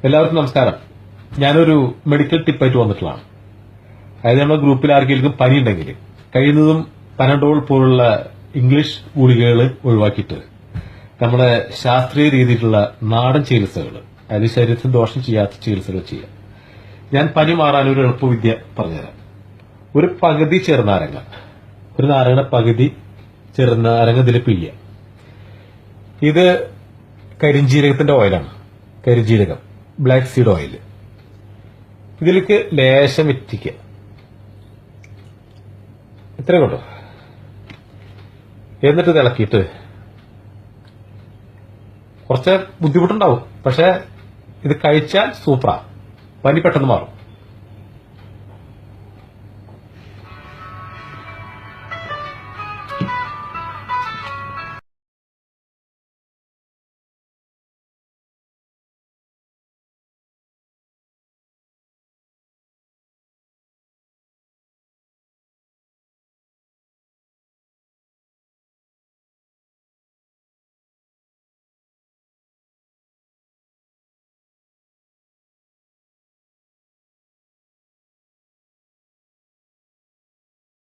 എല്ലാവർക്കും നമസ്കാരം. ഞാനൊരു മെഡിക്കൽ ടിപ്പായിട്ട് വന്നിട്ടുള്ളതാണ്. അതായത് നമ്മുടെ ഗ്രൂപ്പിൽ ആർക്കെങ്കിലും പനി ഉണ്ടെങ്കിൽ കഴിയുന്നതും പനഡോൾ പോലുള്ള ഇംഗ്ലീഷ് ഗുളികകൾ ഒഴിവാക്കിയിട്ട് നമ്മുടെ ശാസ്ത്രീയ രീതിയിലുള്ള നാടൻ ചികിത്സകൾ, അതായത് ശരീരത്തിന് ദോഷം ചെയ്യാത്ത ചികിത്സകൾ ചെയ്യാം. ഞാൻ പനി മാറാൻ ഒരു എളുപ്പവിദ്യ പറഞ്ഞുതരാം. ഒരു പകുതി ചെറുനാരങ്ങ, ഒരു നാരങ്ങ പകുതി ചെറുനാരങ്ങ ഇതിൽ പിഴിയുക. ഇത് കരിഞ്ജീരകത്തിന്റെ ഓയിലാണ്. കരിഞ്ജീരകം, ബ്ലാക്ക് സീഡ് ഓയിൽ. ഇതിലേക്ക് ലേശം വെറ്റിക്കുക. ഇത്രയും കൊണ്ടോ. എന്നിട്ട് തിളക്കിയിട്ട്, കുറച്ച് ബുദ്ധിമുട്ടുണ്ടാവും, പക്ഷെ ഇത് കഴിച്ചാൽ സൂപ്പറാ. പനി പെട്ടെന്ന് മാറും.